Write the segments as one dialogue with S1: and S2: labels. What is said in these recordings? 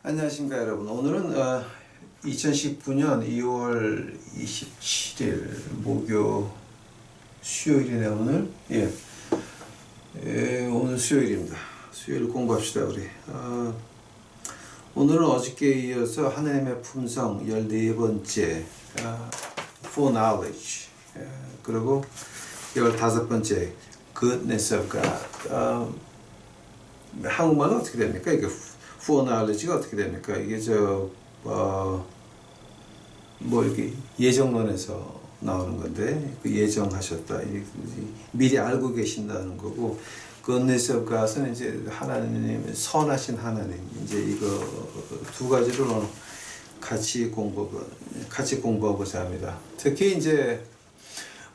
S1: 안녕하십니까 여러분. 오늘은 2019년 2월 27일 목요 수요일이네 오늘. 오늘 수요일입니다. 수요일 공부합시다 우리. 오늘은 어저께 이어서 하나님의 품성 14번째 For Knowledge, 그리고 15번째 Goodness of God. 한국말은 어떻게 됩니까? 이게 For Knowledge가 어떻게 됩니까? 이게 이렇게 예정론에서 나오는 건데, 그 예정하셨다. 미리 알고 계신다는 거고, Goodness of God은 이제 하나님, 선하신 하나님. 이제 이거 두 가지를 오늘 같이 공부하고자 합니다. 특히 이제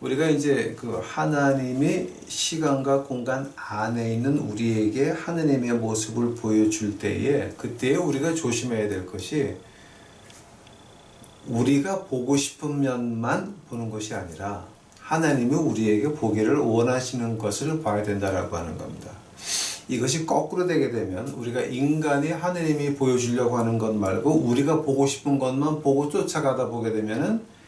S1: 우리가 이제 그 하나님이 시간과 공간 안에 있는 우리에게 하나님의 모습을 보여줄 때에, 그때에 우리가 조심해야 될 것이, 우리가 보고 싶은 면만 보는 것이 아니라 하나님이 우리에게 보기를 원하시는 것을 봐야 된다라고 하는 겁니다. 이것이 거꾸로 되게 되면 우리가 인간이 하나님이 보여주려고 하는 것 말고 우리가 보고 싶은 것만 보고 쫓아가다 보게 되면은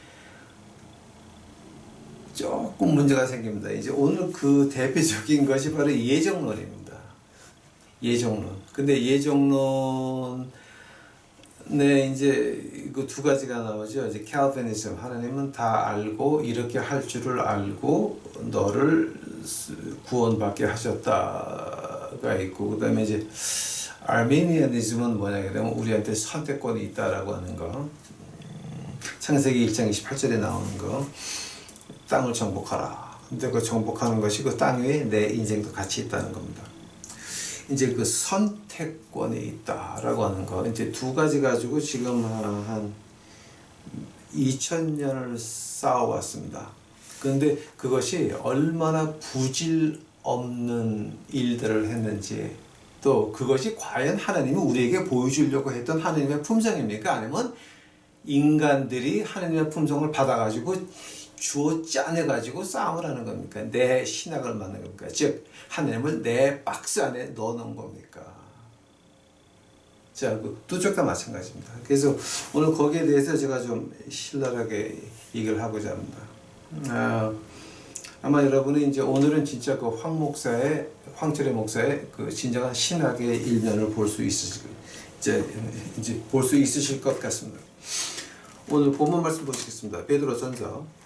S1: 조금 문제가 생깁니다. 이제 오늘 그 대표적인 것이 바로 예정론입니다. 예정론. 근데 예정론에 이제 그 두 가지가 나오죠. 이제 캘비니즘, 하나님은 다 알고 이렇게 할 줄을 알고 너를 구원받게 하셨다가 있고, 그다음에 이제 아르메니아니즘은 뭐냐 그러면 우리한테 선택권이 있다라고 하는 거. 창세기 1장 28절에 나오는 거. 땅을 정복하라. 근데 그 정복하는 것이 그 땅 위에 내 인생도 같이 있다는 겁니다. 이제 그 선택권이 있다라고 하는 거. 이제 두 가지 가지고 지금 한 2000년을 쌓아왔습니다. 그런데 그것이 얼마나 부질 없는 일들을 했는지, 또 그것이 과연 하나님이 우리에게 보여주려고 했던 하나님의 품성입니까? 아니면 인간들이 하나님의 품성을 받아가지고 주어 짜내가지고 싸움을 하는 겁니까? 내 신학을 만든 겁니까? 즉, 하나님을 내 박스 안에 넣어놓은 겁니까? 자, 두 쪽 다 마찬가지입니다. 그래서 오늘 거기에 대해서 제가 좀 신랄하게 얘기를 하고자 합니다. 아마 여러분이 이제 오늘은 진짜 그 황철의 목사의 그 진정한 신학의 일면을 볼 수 있으실, 이제 볼 수 있으실 것 같습니다. 오늘 본문 말씀 보시겠습니다. 베드로전서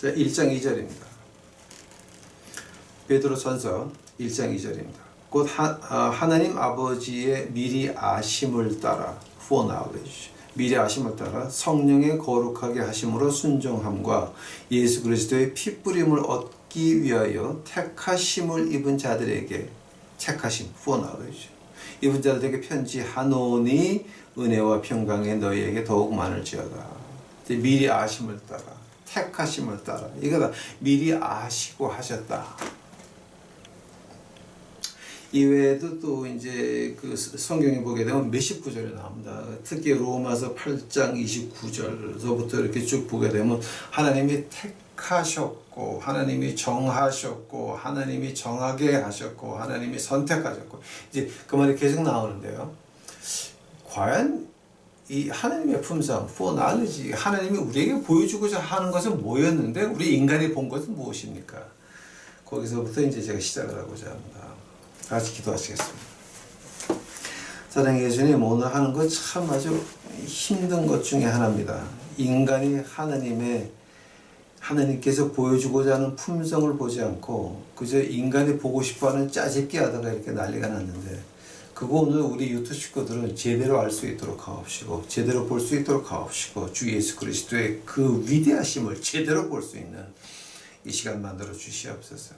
S1: 1장 2절입니다. 베드로전서 1장 2절입니다. 곧 하나님 아버지의 미리 아심을 따라 for knowledge, 미리 아심을 따라 성령의 거룩하게 하심으로 순종함과 예수 그리스도의 피뿌림을 얻기 위하여 택하심을 입은 자들에게, 택하심 for knowledge, 입은 자들에게 편지하노니 은혜와 평강이 너희에게 더욱 많을지어다. 미리 아심을 따라, 택하심을 따라, 이거다. 미리 아시고 하셨다. 이외에도 또 이제 그 성경에 보게 되면 몇십 구절이 나옵니다. 특히 로마서 8장 29절서부터 이렇게 쭉 보게 되면 하나님이 택하셨고, 하나님이 정하셨고, 하나님이 정하게 하셨고, 하나님이 선택하셨고, 이제 그 말이 계속 나오는데요. 과연 이 하나님의 품성, for knowledge, 하나님이 우리에게 보여주고자 하는 것은 뭐였는데 우리 인간이 본 것은 무엇입니까? 거기서부터 이제 제가 시작을 하고자 합니다. 같이 기도하시겠습니다. 사랑의 예수님, 오늘 하는 것 참 아주 힘든 것 중에 하나입니다. 인간이 하나님께서 보여주고자 하는 품성을 보지 않고 그저 인간이 보고 싶어하는 짜집기 하다가 이렇게 난리가 났는데, 그거 오늘 우리 유튜브 식구들은 제대로 알 수 있도록 하옵시고, 제대로 볼 수 있도록 하옵시고, 주 예수 그리스도의 그 위대하심을 제대로 볼 수 있는 이 시간 만들어 주시옵소서.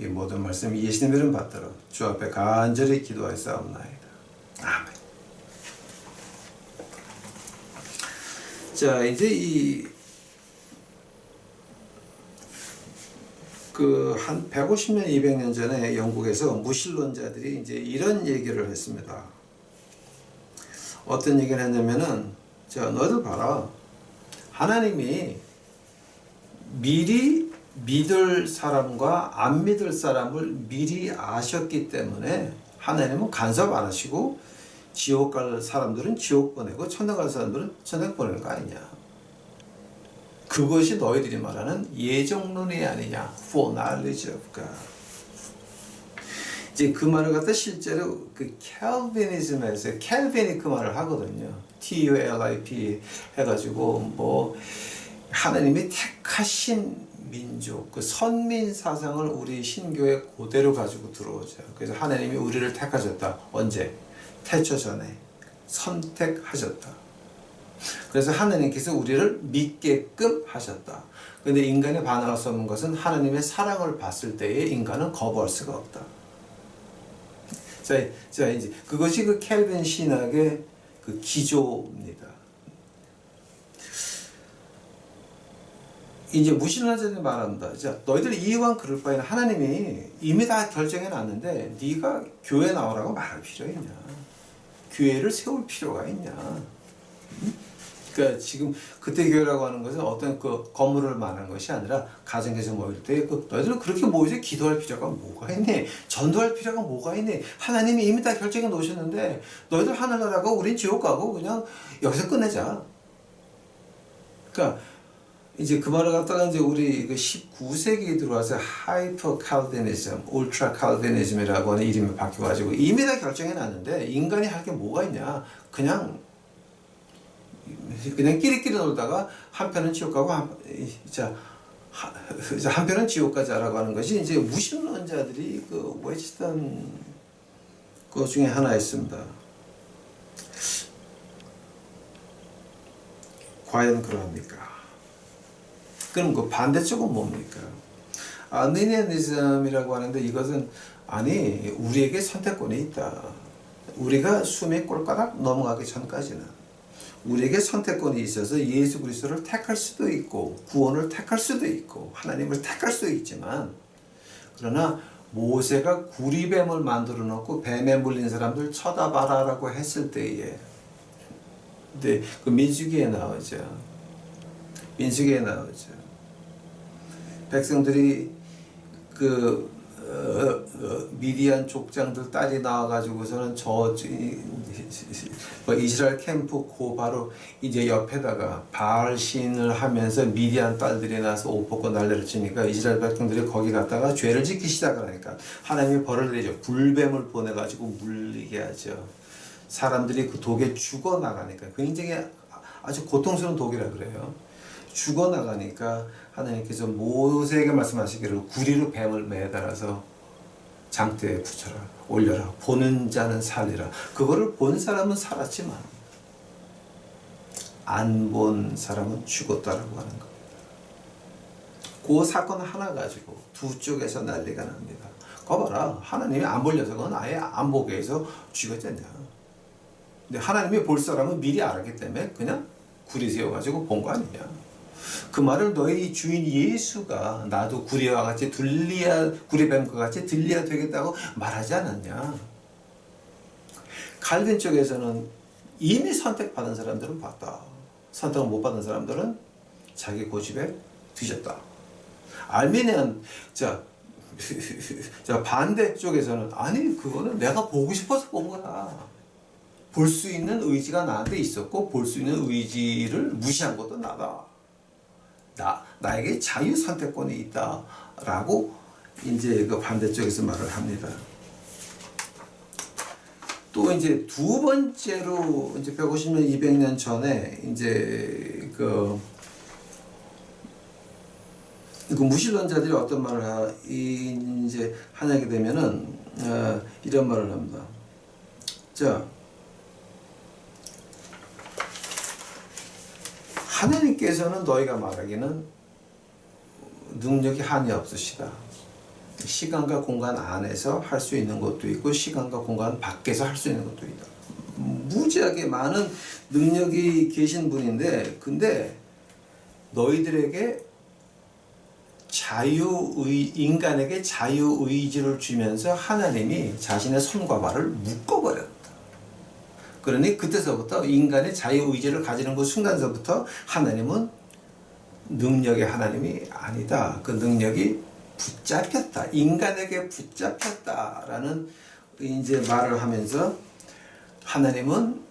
S1: 이 모든 말씀 예수님의 이름 받들어 주 앞에 간절히 기도하였사옵나이다. 아멘. 자, 이제 한 150년, 200년 전에 영국에서 무신론자들이 이제 이런 얘기를 했습니다. 어떤 얘기를 했냐면은, 자, 너희들 봐라. 하나님이 미리 믿을 사람과 안 믿을 사람을 미리 아셨기 때문에 하나님은 간섭 안 하시고 지옥 갈 사람들은 지옥 보내고 천당 갈 사람들은 천당 보내는 거 아니냐. 그것이 너희들이 말하는 예정론이 아니냐. For knowledge of God. 이제 그 말을 갖다 실제로 그 캘빈이즘에서 캘빈이 그 말을 하거든요. TULIP 해가지고 뭐 하나님이 택하신 민족, 그 선민 사상을 우리 신교에 그대로 가지고 들어오죠. 그래서 하나님이 우리를 택하셨다. 언제? 태초 전에 선택하셨다. 그래서 하나님께서 우리를 믿게끔 하셨다. 그런데 인간이 반응할 수 없는 것은 하나님의 사랑을 봤을 때에 인간은 거부할 수가 없다. 자, 이제 그것이 그 켈빈 신학의 그 기조입니다. 이제 무신론자들이 말한다. 자, 너희들 이왕 그럴 바에는 하나님이 이미 다 결정해 놨는데 네가 교회 나오라고 말할 필요 있냐? 교회를 세울 필요가 있냐? 그러니까 지금 그때 교회라고 하는 것은 어떤 그 건물을 말하는 것이 아니라 가정에서 모일 때 너희들은 그렇게 모이지 기도할 필요가 뭐가 있니? 전도할 필요가 뭐가 있니? 하나님이 이미 다 결정해 놓으셨는데 너희들 하늘나라고 우린 지옥 가고 그냥 여기서 끝내자. 그러니까 이제 그 말을 갖다가 이제 우리 그 19세기에 들어와서 하이퍼 칼빈이즘, 울트라 칼빈이즘이라고 하는 이름이 바뀌어가지고 이미 다 결정해 놨는데 인간이 할 게 뭐가 있냐? 그냥 끼리끼리 놀다가 한편은 지옥 가고 한편은 지옥 가자라고 하는 것이 이제 무신론자들이 그 외치던 그 중에 하나였습니다. 과연 그러합니까? 그럼 그 반대쪽은 뭡니까? 아르미니아니즘이라고 하는데 이것은 아니 우리에게 선택권이 있다. 우리가 숨의 꼴가닥 넘어가기 전까지는 우리에게 선택권이 있어서 예수 그리스도를 택할 수도 있고 구원을 택할 수도 있고 하나님을 택할 수도 있지만 그러나 모세가 구리뱀을 만들어 놓고 뱀에 물린 사람들 쳐다봐라라고 했을 때에 근데 그 민수기에 나오죠. 민수기에 나오죠. 백성들이 그 미디안 족장들 딸이 나와가지고서는 이스라엘 캠프 그 바로 이제 옆에다가 바알 신을 하면서 미디안 딸들이 나서 옷 벗고 난리를 치니까 이스라엘 백성들이 거기 갔다가 죄를 짓기 시작을 하니까 하나님이 벌을 내죠. 불뱀을 보내가지고 물리게 하죠. 사람들이 그 독에 죽어나가니까 굉장히 아주 고통스러운 독이라 그래요. 죽어나가니까 하나님께서 모세에게 말씀하시기를 구리로 뱀을 매달아서 장대에 붙여라 올려라 보는 자는 살리라. 그거를 본 사람은 살았지만 안 본 사람은 죽었다라고 하는 겁니다. 그 사건 하나 가지고 두 쪽에서 난리가 납니다. 거 봐라 하나님이 안 볼 녀석은 아예 안 보게 해서 죽였잖냐. 근데 하나님이 볼 사람은 미리 알았기 때문에 그냥 구리 세워가지고 본 거 아니냐. 그 말을 너희 주인 예수가 나도 구리와 같이 구리뱀과 같이 들려야 되겠다고 말하지 않았냐. 칼빈 쪽에서는 이미 선택받은 사람들은 봤다. 선택을 못 받은 사람들은 자기 고집에 뒤졌다. 알미니안 자 반대 쪽에서는 아니 그거는 내가 보고 싶어서 본 거야. 볼 수 있는 의지가 나한테 있었고 볼 수 있는 의지를 무시한 것도 나다. 나에게 자유 선택권이 있다라고 이제 그 반대쪽에서 말을 합니다. 또 이제 두 번째로 이제 150년, 200년 전에 이제 그 무신론자들이 어떤 말을 이제 하게 되면은 이런 말을 합니다. 자. 하나님께서는 너희가 말하기는 능력이 한이 없으시다. 시간과 공간 안에서 할 수 있는 것도 있고 시간과 공간 밖에서 할 수 있는 것도 있다. 무지하게 많은 능력이 계신 분인데 근데 너희들에게 인간에게 자유의지를 주면서 하나님이 자신의 손과 발을 묶어버렸다. 그러니 그때서부터 인간의 자유의지를 가지는 그 순간서부터 하나님은 능력의 하나님이 아니다. 그 능력이 붙잡혔다. 인간에게 붙잡혔다라는 이제 말을 하면서 하나님은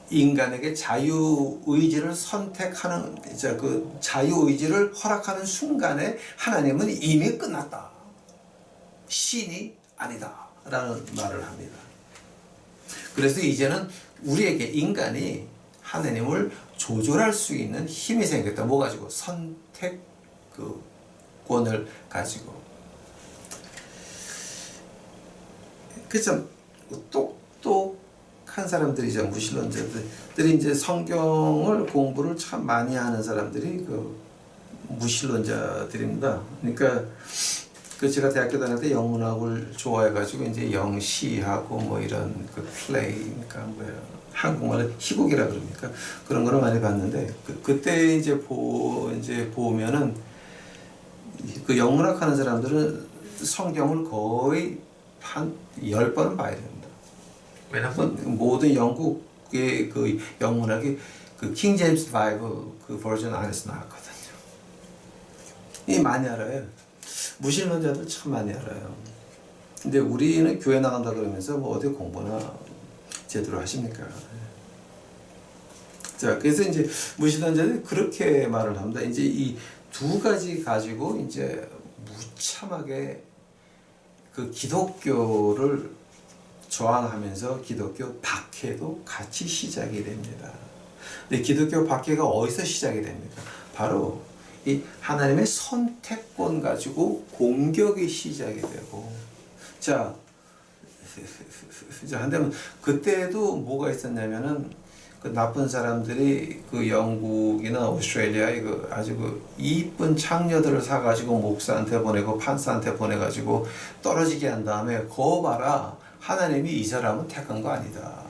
S1: 인간에게 자유의지를 선택하는 그 자유의지를 허락하는 순간에 하나님은 이미 끝났다. 신이 아니다. 라는 말을 합니다. 그래서 이제는 우리에게 인간이 하나님을 조절할 수 있는 힘이 생겼다. 뭐 가지고? 선택권을 가지고. 그참 똑똑한 사람들이죠. 무신론자들이 이제 성경을 공부를 참 많이 하는 사람들이 그 무신론자들입니다. 그러니까 그 제가 대학교 다닐 때 영문학을 좋아해가지고 이제 영시하고 뭐 이런 그 플레이, 그러니까 뭐야 한국말로 희곡이라 그럽니까? 그런 거를 많이 봤는데 그때 이제 보면은 그 영문학 하는 사람들은 성경을 거의 한 10번은 봐야 됩니다. 왜냐면 모든 영국의 그 영문학이 그 킹 제임스 바이블 그 버전 안에서 나왔거든요. 이 많이 알아요. 무신론자들 참 많이 알아요. 근데 우리는 교회 나간다 그러면서 뭐 어디 공부나 제대로 하십니까? 자, 그래서 이제 무신론자들이 그렇게 말을 합니다. 이제 이 두 가지 가지고 이제 무참하게 그 기독교를 저항하면서 기독교 박해도 같이 시작이 됩니다. 근데 기독교 박해가 어디서 시작이 됩니까? 바로 이 하나님의 선택권 가지고 공격이 시작이 되고, 자, 한다면 그때도 뭐가 있었냐면은 그 나쁜 사람들이 그 영국이나 오스트레일리아의 그 아주 그 이쁜 창녀들을 사가지고 목사한테 보내고 판사한테 보내가지고 떨어지게 한 다음에 거 봐라, 하나님이 이 사람은 택한 거 아니다.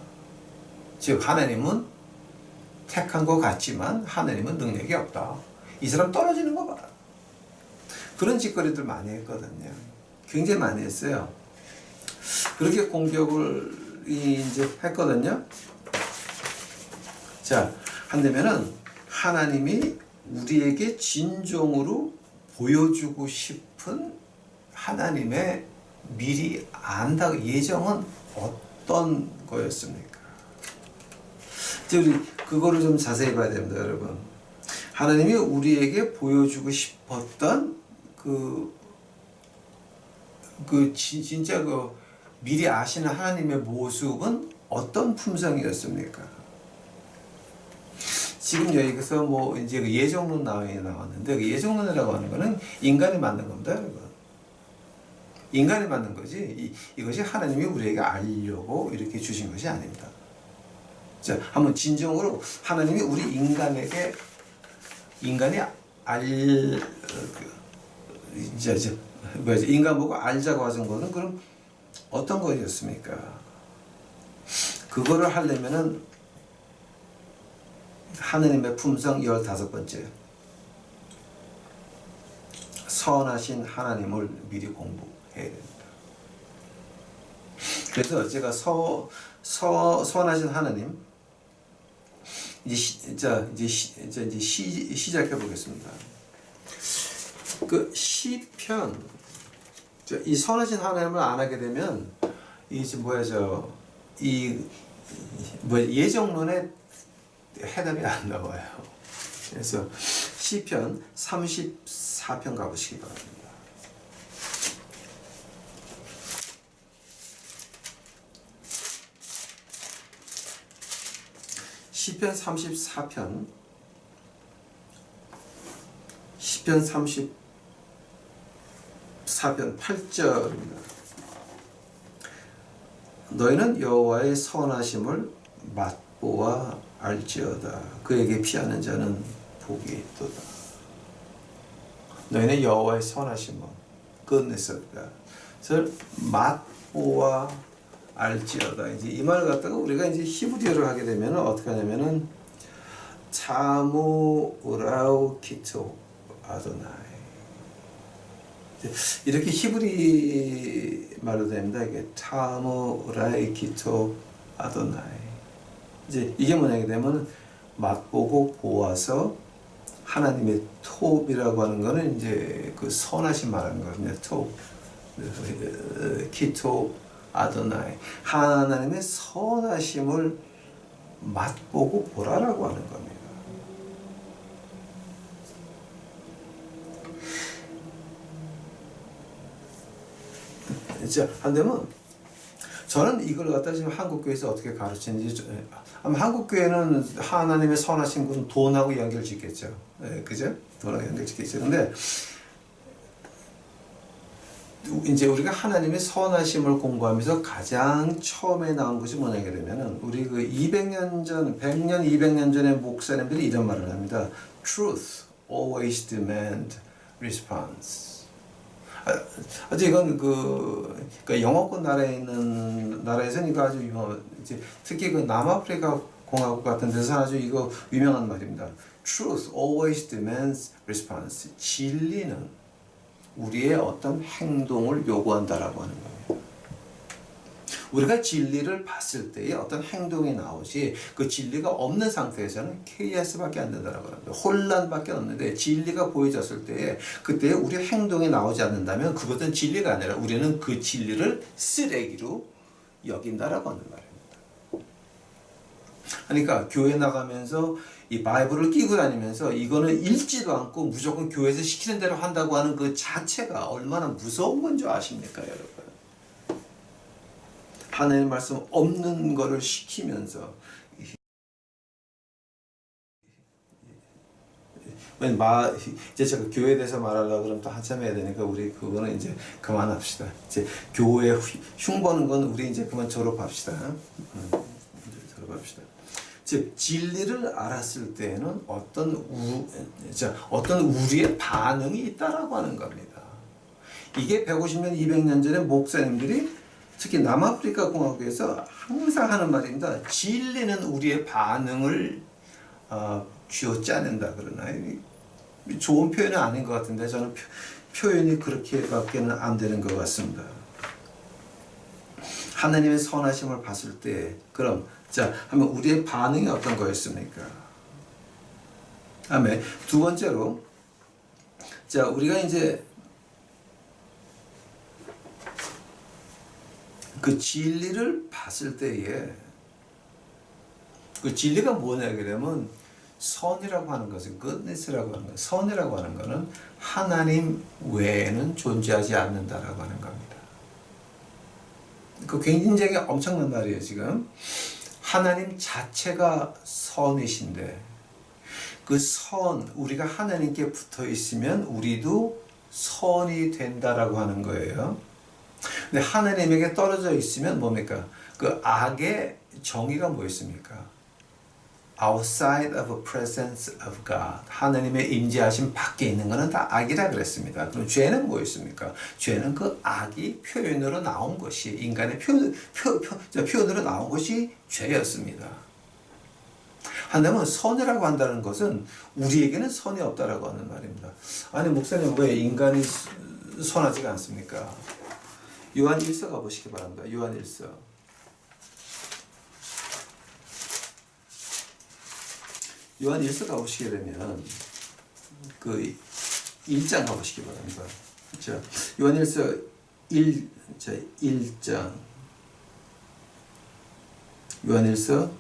S1: 즉 하나님은 택한 것 같지만 하나님은 능력이 없다. 이 사람 떨어지는 거 봐라. 그런 짓거리들 많이 했거든요. 굉장히 많이 했어요. 그렇게 공격을 이제 했거든요. 자, 한다면은 하나님이 우리에게 진정으로 보여주고 싶은 하나님의 미리 안다 예정은 어떤 거였습니까? 이제 우리 그거를 좀 자세히 봐야 됩니다, 여러분. 하나님이 우리에게 보여주고 싶었던 진짜 그 미리 아시는 하나님의 모습은 어떤 품성이었습니까? 지금 여기서 뭐 이제 그 예정론 나왔는데 그 예정론이라고 하는 거는 인간이 만든 겁니다, 여러분. 인간이 만든 거지 이것이 하나님이 우리에게 알려고 이렇게 주신 것이 아닙니다. 자, 한번 진정으로 하나님이 우리 인간이 인간 보고 알자고 하신 거는 그럼 어떤 거였습니까? 그거를 하려면은 하느님의 품성 15번째, 선하신 하나님을 미리 공부해야 됩니다. 그래서 제가 선하신 하나님 이제 시작해 보겠습니다. 그 시편, 이 선하신 하나님을 안 하게 되면 예정론에 해답이 안 나와요. 그래서 시편 34편 가보시기 바랍니다. 시편 34편 8절입니다. 너희는 여호와의 선하심을 맛보아 알지어다. 그에게 피하는 자는 복이 있도다. 너희는 여호와의 선하심을 끝냈었다. 그래서 맛보아 알지어다. 이제 이 말을 갖다가 우리가 이제 히브리어를 하게 되면 어떻게 하냐면은 차무 우라우 키토 아도나이, 이렇게 히브리 말로 됩니다. 이게 차무 우라이 키토 아도나이. 이제 이게 뭐냐게 되면 맛보고 보아서 하나님의 톱이라고 하는 거는 이제 그 선하신 말하는 거거든요. 톱, 키톱, 아도나이. 하나님의 선하심을 맛보고 보라라고 하는 겁니다. 자, 한다면 저는 이걸 갖다 지금 한국 교회에서 어떻게 가르치는지, 아마 한국 교회는 하나님의 선하신 분은 돈하고 연결짓겠죠. 네, 그죠? 돈하고 연결짓겠죠. 근데 이제 우리가 하나님의 선하심을 공부하면서 가장 처음에 나온 것이 뭐냐 그러면은 우리 그 200년 전, 100년, 200년 전의 목사님들이 이런 말을 합니다. Truth always demand response. 아주 이건 그러니까 영어권 나라에 있는 나라에서는 이거 아주 이제 특히 그 남아프리카 공화국 같은 데서 아주 이거 유명한 말입니다. Truth always demands response. 진리는 우리의 어떤 행동을 요구한다라고 하는 겁니다. 우리가 진리를 봤을 때에 어떤 행동이 나오지 그 진리가 없는 상태에서는 KS밖에 안 된다라고 합니다. 혼란밖에 없는데 진리가 보여졌을 때에 그때 우리 행동이 나오지 않는다면 그것은 진리가 아니라 우리는 그 진리를 쓰레기로 여긴다라고 하는 말입니다. 그러니까 교회 나가면서 이 바이블을 끼고 다니면서 이거는 읽지도 않고 무조건 교회에서 시키는 대로 한다고 하는 그 자체가 얼마나 무서운 건 줄 아십니까, 여러분? 하나님의 말씀 없는 거를 시키면서 이제 제가 교회에 대해서 말하려고 그러면 또 한참 해야 되니까 우리 그거는 이제 그만합시다. 이제 교회 흉보는 건 우리 이제 그만 졸업합시다. 졸업합시다. 즉 진리를 알았을 때에는 어떤 우리의 반응이 있다라고 하는 겁니다. 이게 150년, 200년 전에 목사님들이 특히 남아프리카 공화국에서 항상 하는 말입니다. 진리는 우리의 반응을 쥐어짜낸다 그러나요? 좋은 표현은 아닌 것 같은데 저는 표현이 그렇게밖에는 안 되는 것 같습니다. 하나님의 선하심을 봤을 때 그럼 자 하면 우리의 반응이 어떤 거였습니까? 아멘. 두 번째로 자 우리가 이제 그 진리를 봤을 때에 그 진리가 뭐냐 그러면 선이라고 하는 것은 goodness라고 하는 것, 선이라고 하는 것은 하나님 외에는 존재하지 않는다라고 하는 겁니다. 그 굉장히 엄청난 말이에요. 지금 하나님 자체가 선이신데 그 선 우리가 하나님께 붙어 있으면 우리도 선이 된다라고 하는 거예요. 근데 하나님에게 떨어져 있으면 뭡니까? 그 악의 정의가 뭐였습니까? Outside of the presence of God. 하나님의 임재하심 밖에 있는 것은 다 악이라 그랬습니다. 그럼 죄는 뭐였습니까? 죄는 그 악이 표현으로 나온 것이 인간의 표현으로 나온 것이 죄였습니다. 한다면 선이라고 한다는 것은 우리에게는 선이 없다라고 하는 말입니다. 아니 목사님 왜 인간이 선하지가 않습니까? 요한 1서 가보시기 바랍니다. 요한 1서. 요한 1서 가보시게 되면 그 1장 가보시기 바랍니다. 자, 요한 1서 1장. 요한 1서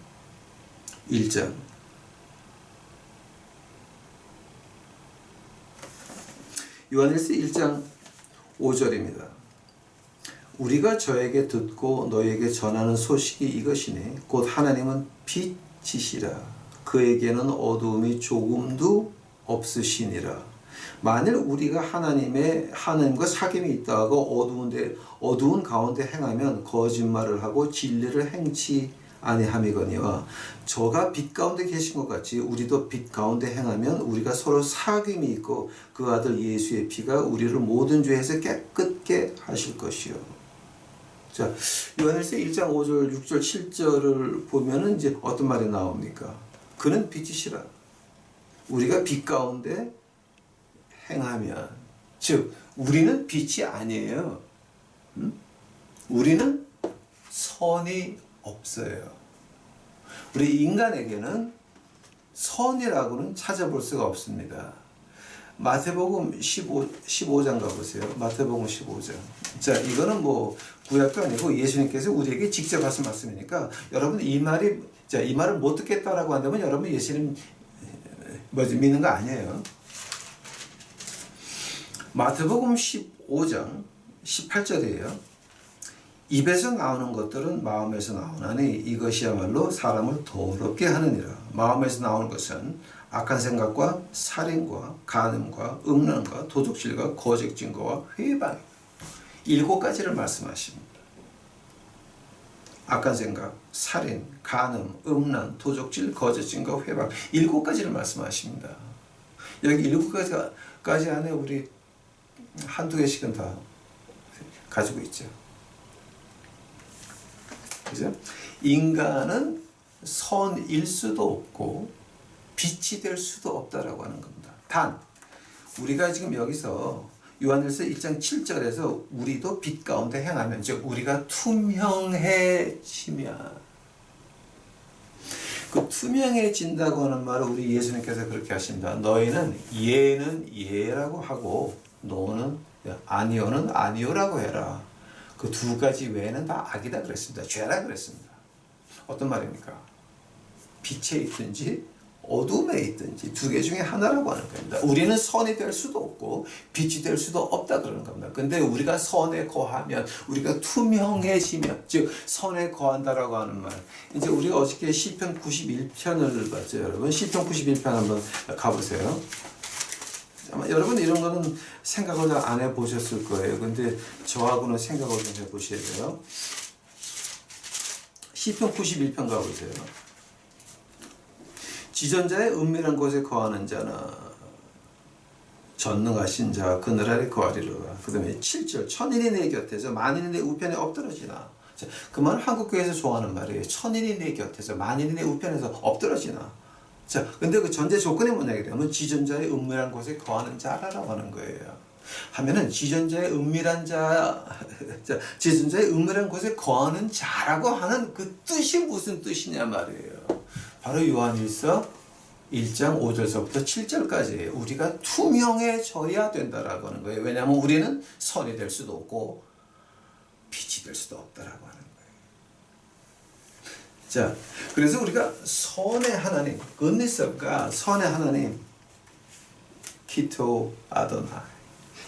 S1: 1장. 요한 1서 1장 5절입니다. 우리가 저에게 듣고 너에게 전하는 소식이 이것이니 곧 하나님은 빛이시라. 그에게는 어두움이 조금도 없으시니라. 만일 우리가 하나님과 사귐이 있다고 어두운 가운데 행하면 거짓말을 하고 진리를 행치 아니함이거니와 저가 빛 가운데 계신 것 같이 우리도 빛 가운데 행하면 우리가 서로 사귐이 있고 그 아들 예수의 피가 우리를 모든 죄에서 깨끗게 하실 것이요. 자, 요한일서 1장 5절, 6절, 7절을 보면은 이제 어떤 말이 나옵니까? 그는 빛이시라. 우리가 빛 가운데 행하면, 즉 우리는 빛이 아니에요. 우리는 선이 없어요. 우리 인간에게는 선이라고는 찾아볼 수가 없습니다. 마태복음 15장 가보세요. 마태복음 15장. 자, 이거는 뭐 구약도 아니고 예수님께서 우리에게 직접 하신 말씀이니까 여러분 이 말을 못 듣겠다라고 한다면 여러분 예수님 믿는 거 아니에요. 마태복음 15장 18절이에요. 입에서 나오는 것들은 마음에서 나오나니 이것이야말로 사람을 더럽게 하느니라. 마음에서 나오는 것은 악한 생각과 살인과 간음과 음란과 도둑질과 거짓 증거와 회방 7가지를 말씀하십니다. 악한 생각, 살인, 간음, 음란, 도둑질, 거짓 증거, 회방 7가지를 말씀하십니다. 여기 7가지 안에 우리 한두 개씩은 다 가지고 있죠. 그죠? 인간은 선일 수도 없고 빛이 될 수도 없다라고 하는 겁니다. 단 우리가 지금 여기서 요한일서 1장 7절에서 우리도 빛 가운데 행하면 즉 우리가 투명해지면 그 투명해진다고 하는 말을 우리 예수님께서 그렇게 하십니다. 너희는 예는 예라고 하고 노는 아니오는 아니오라고 해라. 그 2가지 외에는 다 악이다 그랬습니다. 죄라 그랬습니다. 어떤 말입니까? 빛에 있든지 어둠에 있든지 2개 중에 하나라고 하는 겁니다. 우리는 선이 될 수도 없고 빛이 될 수도 없다 그러는 겁니다. 근데 우리가 선에 거하면 우리가 투명해지면 즉 선에 거한다라고 하는 말. 이제 우리가 어저께 시편 91편을 봤죠. 여러분 시편 91편 한번 가보세요. 아마 여러분 이런 거는 생각을 안 해보셨을 거예요. 근데 저하고는 생각을 좀 해보셔야 돼요. 시편 91편 가보세요. 지존자의 은밀한 곳에 거하는 자나 전능하신 자 그늘 아래 거하리로라. 그 다음에 7절 천인이 내 곁에서 만인이 내 우편에 엎드러지나. 그 말은 한국교회에서 좋아하는 말이에요. 천인이 내 곁에서 만인이 내 우편에서 엎드러지나. 자, 근데 그 전제 조건이 뭐냐면 지존자의 은밀한 곳에 거하는 자라고 하는 거예요. 하면은 지존자의 은밀한 지존자의 은밀한 곳에 거하는 자라고 하는 그 뜻이 무슨 뜻이냐 말이에요. 바로 요한일서 1장 5절서부터 7절까지예요. 우리가 투명해져야 된다라고 하는 거예요. 왜냐하면 우리는 선이 될 수도 없고 빛이 될 수도 없다라고 하는 거예요. 자, 그래서 우리가 선의 하나님, goodness of God, 선의 하나님, 키토 아도나이.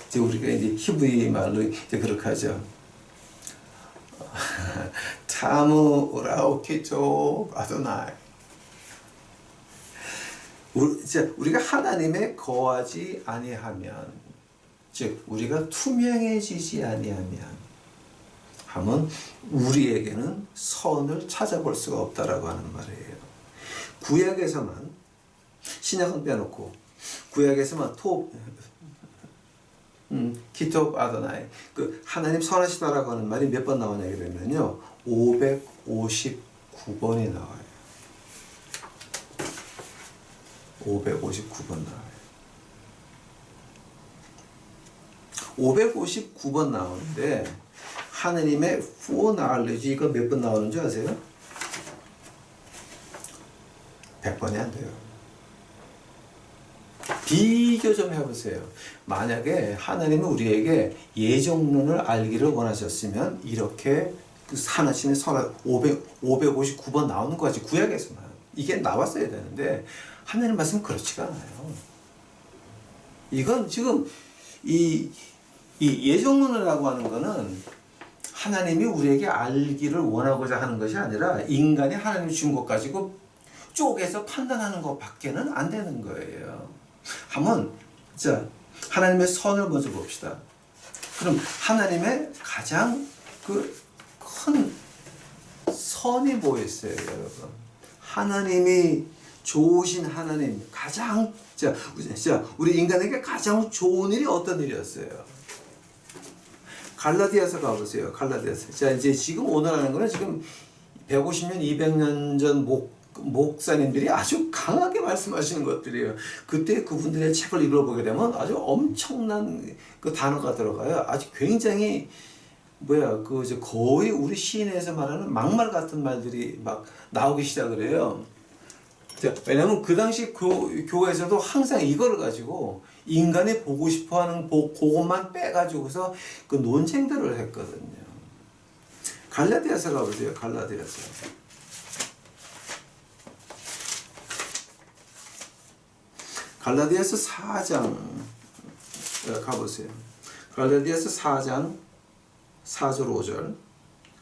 S1: 이제 우리가 이제 히브리 말로 이제 그렇게 하죠. 타무 오라오 키토 아도나이. 우리가 하나님에 거하지 아니하면, 즉 우리가 투명해지지 아니하면, 하면 우리에게는 선을 찾아볼 수가 없다라고 하는 말이에요. 구약에서만 신약은 빼놓고 구약에서만 키톱 아도나이 그 하나님 선하시다라고 하는 말이 몇 번 나오냐 그러면요 559번이 나와요. 559번 나와요. 559번 나오는데 하느님의 foreknowledge 이거 몇 번 나오는 줄 아세요? 100번이 안 돼요. 비교 좀 해보세요. 만약에 하나님은 우리에게 예정론을 알기를 원하셨으면 이렇게 하나님의 선을 559번 나오는 거지 구약에서만 이게 나왔어야 되는데 하나님 말씀은 그렇지가 않아요. 이건 지금 이 예정론이라고 하는 거는 하나님이 우리에게 알기를 원하고자 하는 것이 아니라 인간이 하나님이 준 것 가지고 쪼개서 판단하는 것밖에는 안 되는 거예요. 한번 자 하나님의 선을 먼저 봅시다. 그럼 하나님의 가장 그 큰 선이 뭐였어요, 여러분? 하나님이 좋으신 하나님 가장 자 우리 인간에게 가장 좋은 일이 어떤 일이었어요? 갈라디아서 가보세요. 갈라디아서. 자, 이제 지금 오늘 하는 거는 지금 150년, 200년 전 목사님들이 아주 강하게 말씀하시는 것들이에요. 그때 그분들의 책을 읽어보게 되면 아주 엄청난 그 단어가 들어가요. 아주 굉장히 거의 우리 시인에서 말하는 막말 같은 말들이 막 나오기 시작을 해요. 왜냐면 그 당시 교회에서도 항상 이걸 가지고 인간이 보고 싶어하는 그것만 빼가지고서 그 논쟁들을 했거든요. 갈라디아서 가보세요. 갈라디아서. 갈라디아서 4장 가보세요. 갈라디아서 4장 4절 5절.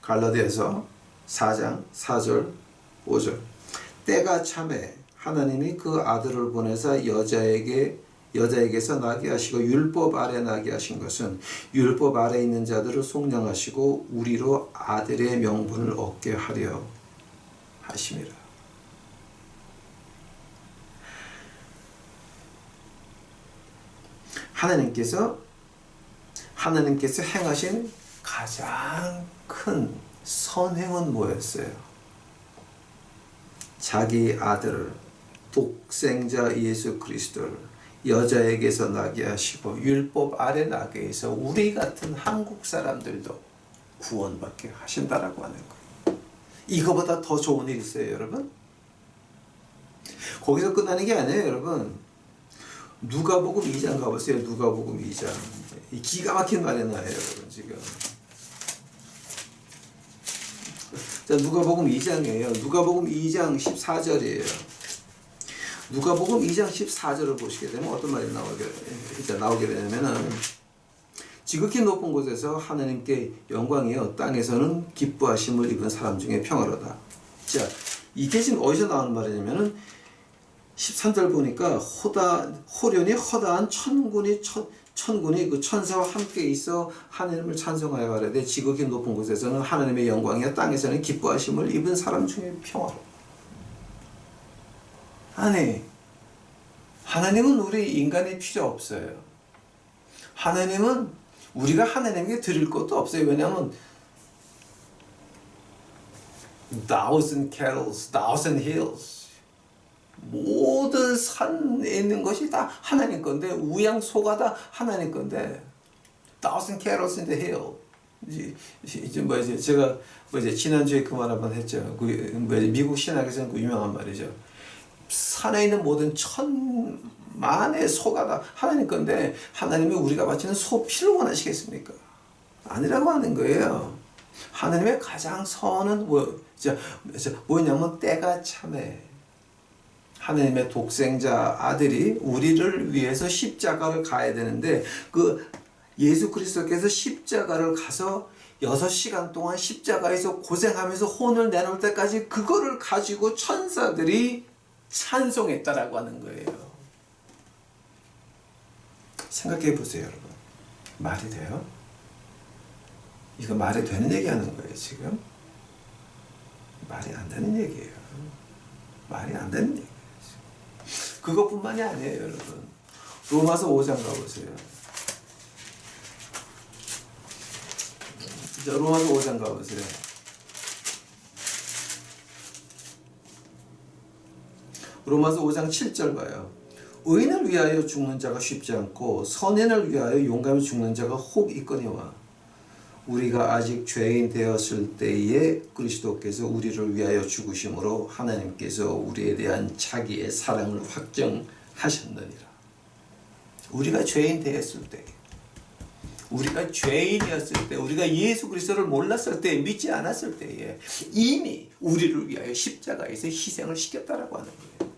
S1: 갈라디아서 4장 4절 5절. 때가 참에 하나님이 그 아들을 보내사 여자에게서 나게 하시고 율법 아래 나게 하신 것은 율법 아래 있는 자들을 속량하시고 우리로 아들의 명분을 얻게 하려 하심이라. 하나님께서 행하신 가장 큰 선행은 뭐였어요? 자기 아들을, 독생자 예수 그리스도를 여자에게서 나게 하시고 율법 아래 나게 해서 우리 같은 한국 사람들도 구원받게 하신다라고 하는 거예요. 이거보다 더 좋은 일 있어요, 여러분? 거기서 끝나는 게 아니에요, 여러분. 누가복음 2장 가보세요. 누가복음 2장. 기가 막힌 말이 나요, 여러분, 지금. 자, 누가복음 2장이에요. 누가복음 2장 14절이에요. 누가복음 2장 14절을 보시게 되면 어떤 말이 나오게 되냐면은 지극히 높은 곳에서 하나님께 영광이요 땅에서는 기뻐하심을 입은 사람 중에 평화로다. 자, 이게 지금 어디서 나오는 말이냐면은 13절 보니까 호련히 허다한 천군이 그 천사와 함께 있어 하나님을 찬송하여 가라되 지극히 높은 곳에서는 하나님의 영광이요 땅에서는 기뻐하심을 입은 사람 중에 평화로. 아니, 하나님은 우리 인간이 필요 없어요. 하나님은 우리가 하나님에게 드릴 것도 없어요. 왜냐하면 thousand cattle, thousand hills 모든 산에 있는 것이 다 하나님 건데 우양 소가 다 하나님 건데 thousand cattle in the hill. 이제 제가 지난주에 그 말 한번 했죠. 미국 신학에서는 그 유명한 말이죠. 산에 있는 모든 천만의 소가 다 하나님 건데 하나님이 우리가 바치는 소 피를 원하시겠습니까? 아니라고 하는 거예요. 하나님의 가장 선은 뭐냐면 때가 참에 하나님의 독생자 아들이 우리를 위해서 십자가를 가야 되는데 그 예수 그리스도께서 십자가를 가서 6시간 동안 십자가에서 고생하면서 혼을 내놓을 때까지 그거를 가지고 천사들이 찬송했다라고 하는 거예요. 생각해 보세요, 여러분. 말이 돼요? 이거 말이 되는 얘기 하는 거예요, 지금? 말이 안 되는 얘기예요. 말이 안 되는 얘기예요. 그것뿐만이 아니에요, 여러분. 로마서 5장 가보세요. 자, 로마서 5장 가보세요. 로마서 5장 7절 봐요. 의인을 위하여 죽는 자가 쉽지 않고 선인을 위하여 용감히 죽는 자가 혹 있거니와 우리가 아직 죄인 되었을 때에 그리스도께서 우리를 위하여 죽으심으로 하나님께서 우리에 대한 자기의 사랑을 확정하셨느니라. 우리가 죄인 되었을 때, 우리가 죄인이었을 때, 우리가 예수 그리스도를 몰랐을 때, 믿지 않았을 때에 이미 우리를 위하여 십자가에서 희생을 시켰다라고 하는 거예요.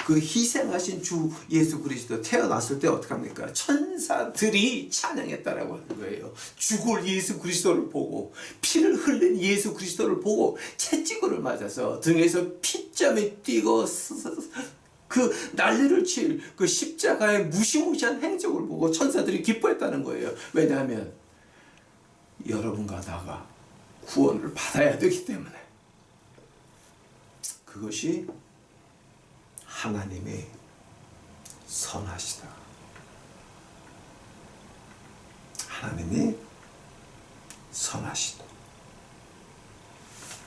S1: 그 희생하신 주 예수 그리스도 태어났을 때 어떡합니까? 천사들이 찬양했다라고 하는 거예요. 죽을 예수 그리스도를 보고 피를 흘린 예수 그리스도를 보고 채찍을 맞아서 등에서 피점이 뛰고 그 난리를 칠 그 십자가의 무시무시한 행적을 보고 천사들이 기뻐했다는 거예요. 왜냐하면 여러분과 나가 구원을 받아야 되기 때문에. 그것이 하나님이 선하시다. 하나님이 선하시다.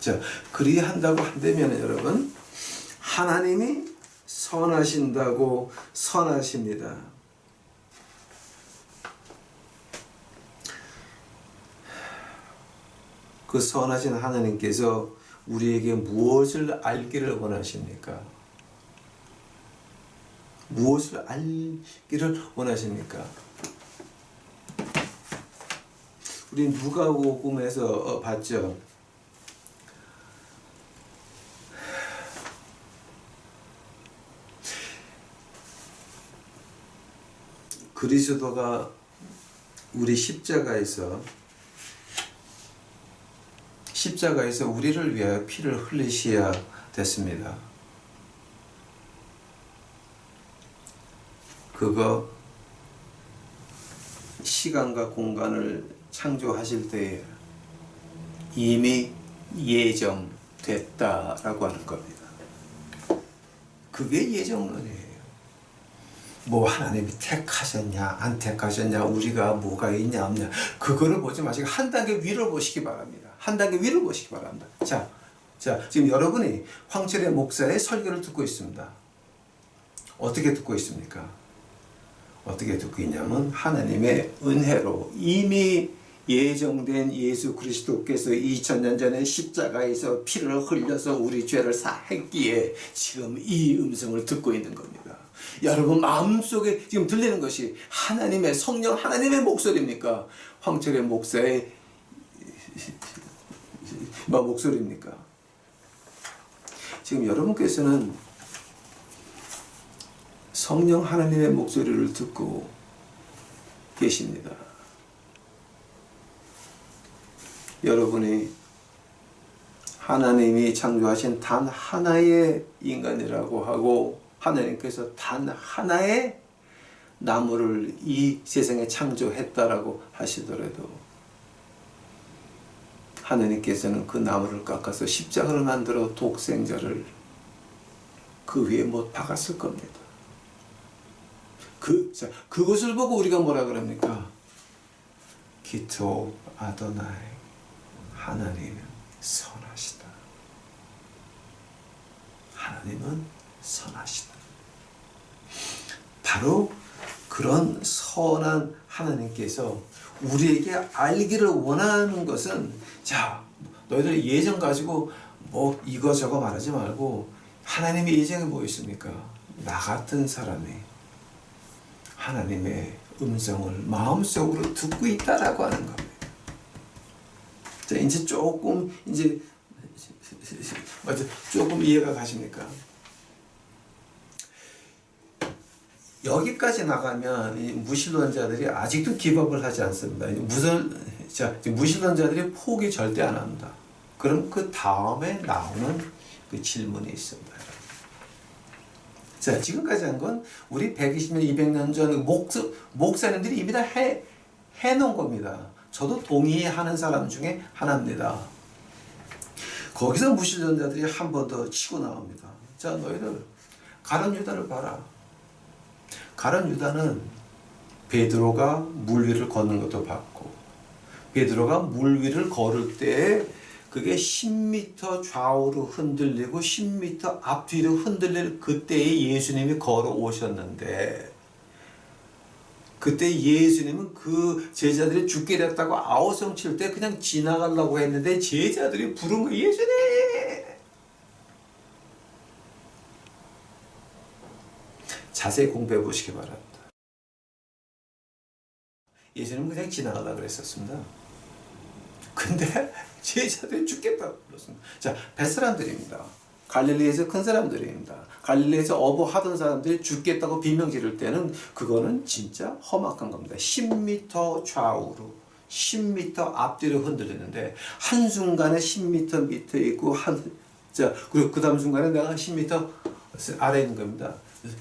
S1: 자, 그리한다고 한다면 여러분, 하나님이 선하신다고 선하십니다. 그 선하신 하나님께서 우리에게 무엇을 알기를 원하십니까? 무엇을 알기를 원하십니까? 우리 누가복음에서 봤죠. 그리스도가 우리 십자가에서 우리를 위하여 피를 흘리셔야 됐습니다. 그거 시간과 공간을 창조하실 때에 이미 예정됐다라고 하는 겁니다. 그게 예정론이에요. 뭐 하나님이 택하셨냐 안 택하셨냐 우리가 뭐가 있냐 없냐 그거를 보지 마시고 한 단계 위를 보시기 바랍니다. 한 단계 위를 보시기 바랍니다. 자 지금 여러분이 황철의 목사의 설교를 듣고 있습니다. 어떻게 듣고 있습니까? 어떻게 듣고 있냐면 하나님의 은혜로 이미 예정된 예수 그리스도께서 2000년 전에 십자가에서 피를 흘려서 우리 죄를 사했기에 지금 이 음성을 듣고 있는 겁니다. 여러분 마음속에 지금 들리는 것이 하나님의 성령 하나님의 목소리입니까? 황철의 목사의 목소리입니까? 지금 여러분께서는 성령 하나님의 목소리를 듣고 계십니다. 여러분이 하나님이 창조하신 단 하나의 인간이라고 하고 하나님께서 단 하나의 나무를 이 세상에 창조했다라고 하시더라도 하나님께서는 그 나무를 깎아서 십자가를 만들어 독생자를 그 위에 못 박았을 겁니다. 그것을 보고 우리가 뭐라 그럽니까? 기토 아도나이 하나님은 선하시다. 하나님은 선하시다. 바로 그런 선한 하나님께서 우리에게 알기를 원하는 것은 자 너희들 예정 가지고 뭐 이거저거 말하지 말고 하나님의 예정이 뭐 있습니까? 나 같은 사람이 하나님의 음성을 마음속으로 듣고 있다라고 하는 겁니다. 자, 이제 조금 이해가 가십니까? 여기까지 나가면 이 무신론자들이 아직도 기법을 하지 않습니다. 무신론자들이 포기 절대 안 합니다. 그럼 그 다음에 나오는 그 질문이 있습니다. 자, 지금까지 한 건 우리 120년, 200년 전 목사님들이 이미 다 해놓은 겁니다. 저도 동의하는 사람 중에 하나입니다. 거기서 무신론자들이 한 번 더 치고 나옵니다. 자, 너희들 가룟 유다를 봐라. 가룟 유다는 베드로가 물 위를 걷는 것도 봤고 베드로가 물 위를 걸을 때 그게 10m 좌우로 흔들리고 10m 앞뒤로 흔들릴 그때에 예수님이 걸어 오셨는데 그때 예수님은 그 제자들이 죽게 됐다고 아우성 칠 때 그냥 지나가려고 했는데 제자들이 부른 거 예수님! 자세히 공부해 보시기 바랍니다. 예수님은 그냥 지나가려고 그랬었습니다. 근데 제자들이 죽겠다고 불렀습니다. 자, 뱃사람들입니다. 갈릴리에서 큰 사람들입니다. 갈릴리에서 어부하던 사람들이 죽겠다고 비명 지를 때는 그거는 진짜 험악한 겁니다. 10m 좌우로 10m 앞뒤로 흔들리는데 한순간에 10m 밑에 있고 그리고 그 다음 순간에 내가 10m 아래에 있는 겁니다.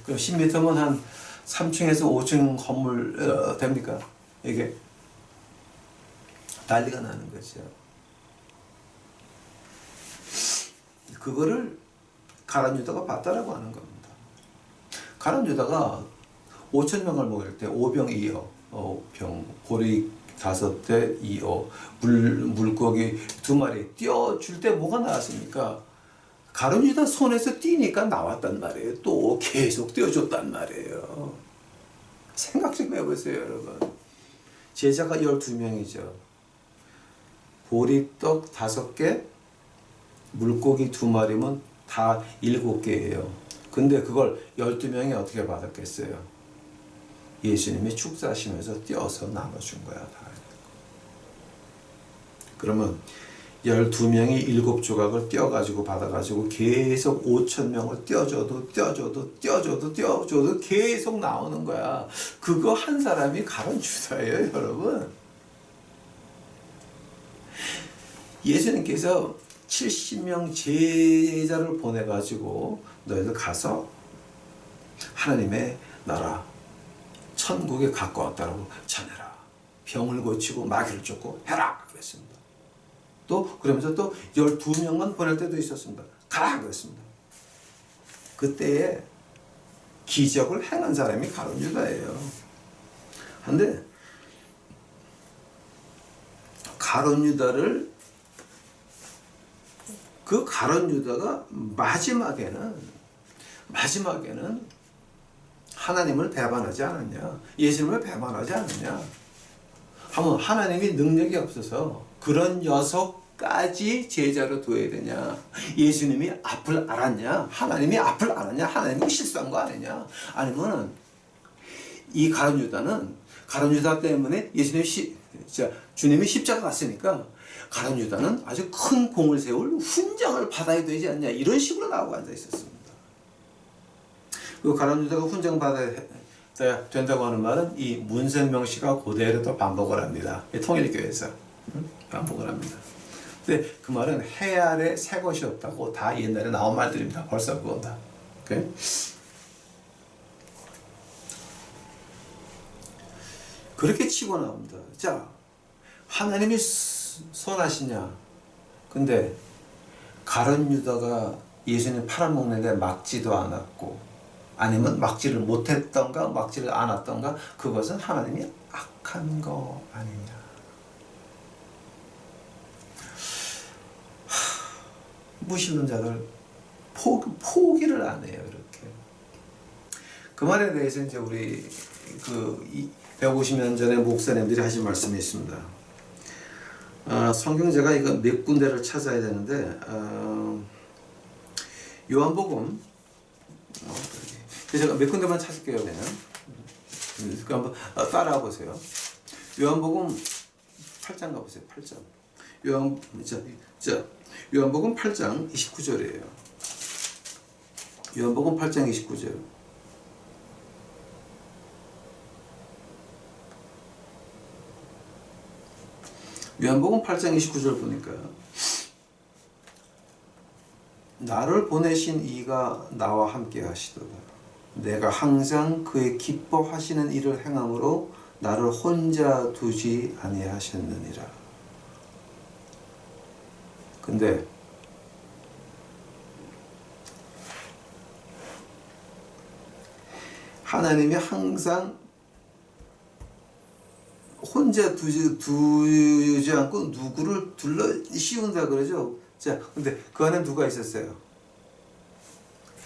S1: 그럼 10m면 한 3층에서 5층 건물 됩니까? 이게 난리가 나는 거죠. 그거를 가룟 유다가 봤다라고 하는 겁니다. 가룟 유다가 5,000명을 먹일 때 5병 2어 병 보리 5대 2어 물고기 2마리 띄워줄 때 뭐가 나왔습니까? 가룟 유다 손에서 띄니까 나왔단 말이에요. 또 계속 띄워줬단 말이에요. 생각 좀 해보세요, 여러분. 제자가 12명이죠. 보리떡 5개, 물고기 2마리면 다 7개예요. 근데 그걸 12명이 어떻게 받았겠어요? 예수님이 축사하시면서 떼어서 나눠준 거야. 다. 그러면 12명이 7조각을 떼어가지고 받아가지고 계속 5,000명을 떼어줘도 계속 나오는 거야. 그거 한 사람이 가룟 유다예요, 여러분. 예수님께서 70명 제자를 보내가지고 너희들 가서 하나님의 나라 천국에 가까웠다고 전해라. 병을 고치고 마귀를 쫓고 해라 그랬습니다. 또 그러면서 또 12명만 보낼 때도 있었습니다. 가라 그랬습니다. 그때에 기적을 행한 사람이 가룟 유다예요. 그런데 가룟 유다를 그 가룟 유다가 마지막에는 하나님을 배반하지 않았냐? 예수님을 배반하지 않았냐? 하면 하나님이 능력이 없어서 그런 녀석까지 제자로 둬야 되냐? 예수님이 앞을 알았냐? 하나님이 앞을 알았냐? 하나님이 실수한 거 아니냐? 아니면 이 가룟 유다 때문에 주님이 십자가 갔으니까 가룟 유다는 아주 큰 공을 세울 훈장을 받아야 되지 않냐? 이런 식으로 나오고 앉아 있었습니다. 그 가룟 유다가 훈장 받아야 된다고 하는 말은 이 문선명 씨가 고대로 또 반복을 합니다. 통일교회에서 반복을 합니다. 근데 그 말은 해 아래 새 것이 없다고 다 옛날에 나온 말들입니다. 벌써 그건 다. 오케이? 그렇게 치고 나옵니다. 자, 하나님이 선하시냐? 근데 가룟 유다가 예수님 팔아먹는데 막지도 않았고 아니면 막지를 못했던가 막지를 않았던가 그것은 하나님이 악한 거 아니냐. 무신론자들 포기를 안 해요. 이렇게. 그 말에 대해서 이제 우리 150년 전에 목사님들이 하신 말씀이 있습니다. 성경 제가 이거 몇 군데를 찾아야 되는데 요한복음 제가 몇 군데만 찾을게요. 그냥 한번 따라와 보세요. 요한복음 8장 가보세요. 8장. 요한복음 8장 29절이에요. 요한복음 8장 29절. 요한복음 8장 29절 보니까 나를 보내신 이가 나와 함께 하시도다. 내가 항상 그의 기뻐하시는 일을 행함으로 나를 혼자 두지 아니하셨느니라. 근데 하나님이 항상 혼자 두지 않고 누구를 둘러 씌운다 그러죠. 자, 근데 그 안에 누가 있었어요?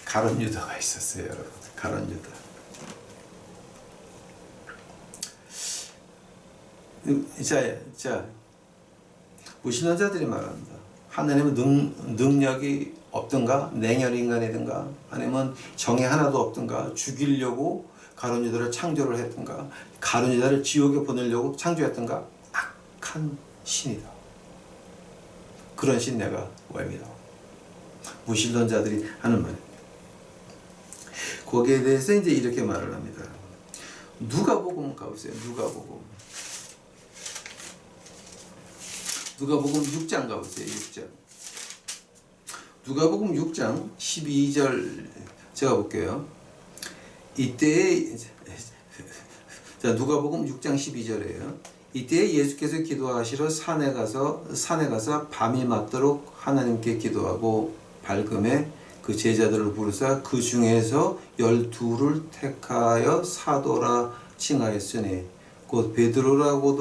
S1: 가룟 유다가 있었어요, 여러분. 가룟 유다. 자, 무신론자들이 말합니다. 하나님은 능력이 없든가, 냉혈 인간이든가, 아니면 정이 하나도 없든가, 죽이려고 가룟 유다를 창조를 했든가, 가룟 유다를 지옥에 보내려고 창조했든가, 악한 신이다. 그런 신 내가 왜 믿어? 무신론자들이 하는 말입니다. 거기에 대해서 이제 이렇게 말을 합니다. 누가복음 가보세요. 누가복음 6장 가보세요. 6장. 누가복음 6장 12절 제가 볼게요. 이때 자, 누가복음 6장 12절이에요. 이때 예수께서 기도하시러 산에 가서 밤이 맞도록 하나님께 기도하고 밝음에 그 제자들을 부르사 그 중에서 12를 택하여 사도라 칭하였으니 곧 베드로라고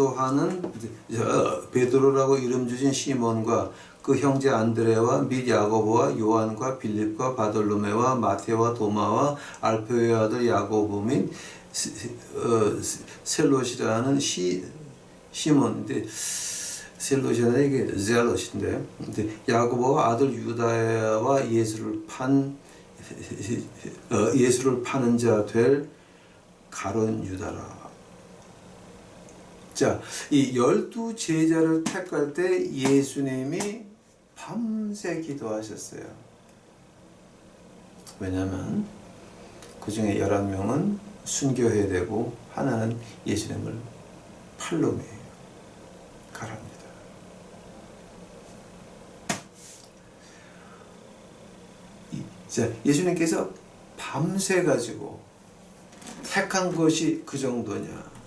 S1: 이름 주신 시몬과 그 형제 안드레와 및 야고보와 요한과 빌립과 바돌로메와 마테와 도마와 알페오의 아들 야고보 및 셀롯이라는 시몬인데 셀롯이라는 이게 젤롯인데 야고보와 아들 유다와 예수를 판 예수를 파는 자 될 가룟 유다라. 자, 이 12제자를 택할 때 예수님이 밤새 기도하셨어요. 왜냐하면 그 중에 11명은 순교해야 되고 하나는 예수님을 팔로 가랍니다. 자, 예수님께서 밤새 가지고 택한 것이 그 정도냐?